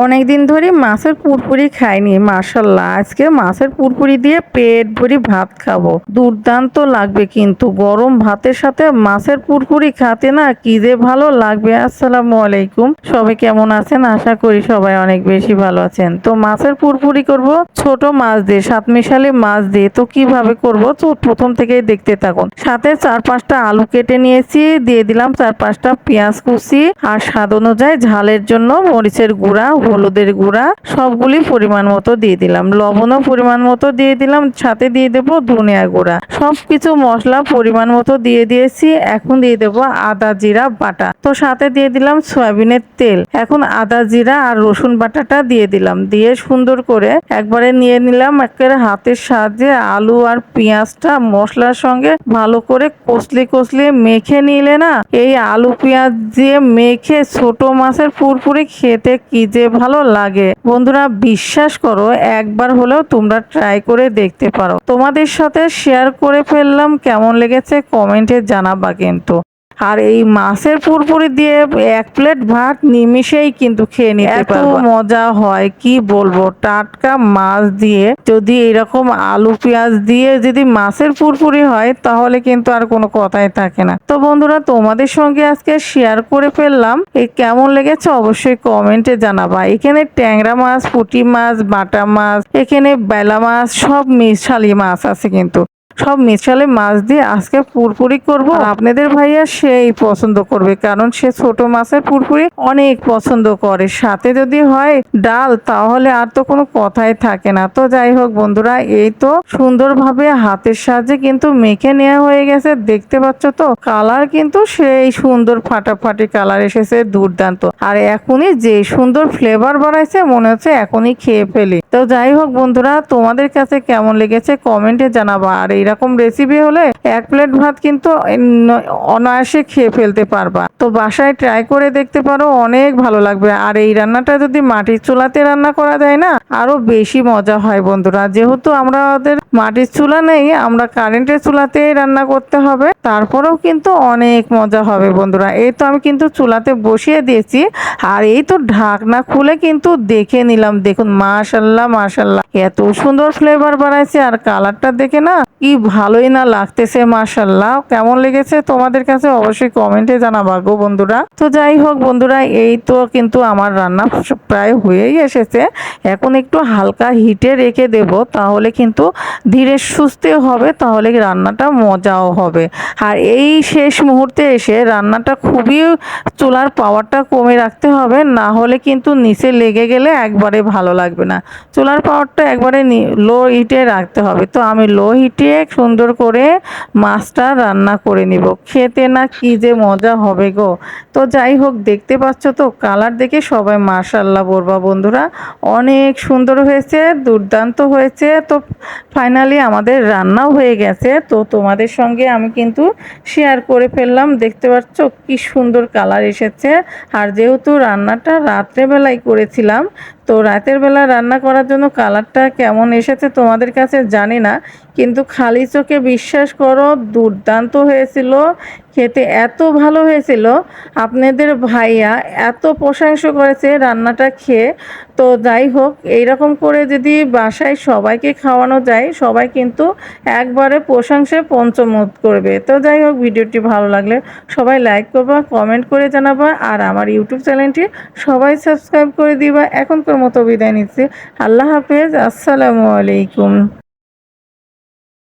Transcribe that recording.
অনেকদিন ধরে মাছের পুরপুরি খাইনি, মাশাল্লাহ আজকে মাছের পুরপুরি দিয়ে পেট ভরি ভাত খাবো। দুর্দান্ত লাগবে, কিন্তু গরম ভাতের সাথে মাছের পুরপুরি খেতে না কি যে ভালো লাগবে। আসসালামু আলাইকুম, সবাই কেমন আছেন? আশা করি সবাই অনেক বেশি ভালো আছেন। তো মাছের পুরপুরি করব ছোট মাছ দিয়ে, সাতমিশালি মাছ দিয়ে। তো কিভাবে করব তো প্রথম থেকেই দেখতে থাকুন। সাথে 4-5টা আলু কেটে নিয়েছি, দিয়ে দিলাম 4-5টা পেঁয়াজ কুচি, আর স্বাদ অনুযায়ী ঝালের জন্য মরিচের গুঁড়া, হলুদের গুঁড়া সবগুলি পরিমাণ মতো দিয়ে দিলাম, লবণও পরিমাণ মতো দিয়ে দিলাম, সাথে দিয়ে দেবো ধনিয়া গুঁড়া। সবকিছু মশলা পরিমাণ মতো দিয়ে দিয়েছি। এখন দিয়ে দেবো আদা জিরা বাটা, তো সাথে দিয়ে দিলাম সয়াবিনের তেল। এখন আদা জিরা আর রসুন বাটাটা দিয়ে দিলাম, দিয়ে সুন্দর করে একবারে নিয়ে নিলাম। একেবারে হাতের সাহায্যে আলু আর পেঁয়াজটা মশলার সঙ্গে ভালো করে কষলে কষলে মেখে নিলে না, এই আলু পেঁয়াজ দিয়ে মেখে ছোট মাছের পুরপুরি খেতে কি যে ভালো লাগে। বন্ধুরা বিশ্বাস করো, একবার হলেও তোমরা ট্রাই করে দেখতে পারো। তোমাদের সাথে শেয়ার করে ফেললাম, কেমন লেগেছে কমেন্টে জানাবা কিন্তু। আর এই মাছের পুরপুরি দিয়ে 1 প্লেট ভাত নিমিষেই কিন্তু খেয়ে নিতে পারবো, এত মজা হয় কি বলবো। টাটকা মাছ দিয়ে যদি এরকম আলু পেঁয়াজ দিয়ে যদি মাছের পুরপুরি হয়, তাহলে কিন্তু আর কোনো কথাই থাকে না। তো বন্ধুরা তোমাদের সঙ্গে আজকে শেয়ার করে ফেললাম, এই কেমন লেগেছে অবশ্যই কমেন্টে জানাবা। এখানে ট্যাংরা মাছ, পুঁটি মাছ, বাটা মাছ, এখানে বেলা মাছ, সব মিশালি মাছ আছে, কিন্তু সব মিশালে মাছ দিয়ে আজকে পুরপুরি করব। আপনাদের ভাইয়া সেই পছন্দ করবে, কারণ সে ছোট মাছের পুরপুরি অনেক পছন্দ করে। সাথে যদি হয় ডাল, তাহলে আর তো কোনো কথাই থাকে না। তো যাই হোক বন্ধুরা, এই তো সুন্দরভাবে হাতের সাহায্যে কিন্তু মেখে নেওয়া হয়ে গেছে। দেখতে পাচ্ছ তো কালার কিন্তু সেই সুন্দর ফাটাফাটি কালার এসেছে, দুর্দান্ত। আর এখনই যে সুন্দর ফ্লেভার বাড়াইছে, মনে হচ্ছে এখনই খেয়ে ফেলি। তো যাই হোক বন্ধুরা, তোমাদের কাছে কেমন লেগেছে কমেন্টে জানাবা। আর এইরকম রেসিপি হলে 1 প্লেট ভাত কিন্তু অনায়াসে খেয়ে ফেলতে পারবা। তো বাসায় ট্রাই করে দেখতে পারো, অনেক ভালো লাগবে। আর এই রান্নাটা যদি মাটির চুলাতে রান্না করা যায় না, আরো বেশি মজা হয় বন্ধুরা। যেহেতু আমাদের মাটির চুলা নেই, আমরা কারেন্টের চুলাতেই রান্না করতে হবে, তারপরেও কিন্তু অনেক মজা হবে বন্ধুরা। এই তো আমি কিন্তু চুলাতে বসিয়ে দিয়েছি, আর এই তো ঢাকনা খুলে কিন্তু দেখে নিলাম। দেখুন মাশাল্লাহ মাশাল্লাহ, এত সুন্দর ফ্লেভার বাড়াইছে, আর কালারটা দেখে না কি ভালোই না লাগতেছে। মাশাল্লাহ, কেমন লেগেছে তোমাদের কাছে অবশ্যই কমেন্টে জানাবা গো বন্ধুরা। তো যাই হোক বন্ধুরা, এই তো কিন্তু আমার রান্না প্রায় হয়েই এসেছে। এখন একটু হালকা হিটে রেখে দেব, তাহলে কিন্তু ধীরে সুস্থে হবে, তাহলে রান্নাটা মজাও হবে। আর এই শেষ মুহূর্তে এসে রান্নাটা খুবই চুলার পাওয়ারটা কমে রাখতে হবে, না হলে কিন্তু নিচে লেগে গেলে একবারে ভালো লাগবে না। চুলার পাওয়ারটা একবারে লো হিটে রাখতে হবে। তো আমি লো হিটে সুন্দর করে মাছটা রান্না করে নিব, খেতে না কি যে মজা হবে গো। তো যাই হোক, দেখতে পাচ্ছ তো কালার দেখে সবাই মাশাল্লাহ বলবা বন্ধুরা, অনেক সুন্দর হয়েছে, দুর্দান্ত হয়েছে। তো ফাইনালি আমাদের রান্নাও হয়ে গেছে। তো তোমাদের সঙ্গে আমি কিন্তু শেয়ার করে ফেললাম। দেখতে পাচ্ছ কি সুন্দর কালার এসেছে। আর যেহেতু রান্নাটা রাত্রেবেলায় করেছিলাম, তো রাতের বেলা রান্না করার জন্য কালারটা কেমন এসেছে তোমাদের কাছে জানি না, কিন্তু খালি চোখে বিশ্বাস করো দুর্দান্ত হয়েছিল, খেতে এত ভালো হয়েছিল। আপনাদের ভাইয়া এত প্রশংসা করেছে রান্নাটা খেয়ে। তো যাই হোক, এইরকম করে যদি বাসায় সবাইকে খাওয়ানো যায়, সবাই কিন্তু একবারে প্রশংসায় পঞ্চমুখ করবে। তো যাই হোক, ভিডিওটি ভালো লাগলে সবাই লাইক করবা, কমেন্ট করে জানাবা, আর আমার ইউটিউব চ্যানেলটি সবাই সাবস্ক্রাইব করে দিবা। এখনকার মতো বিদায় নিচ্ছি, আল্লাহ হাফেজ, আসসালামু আলাইকুম।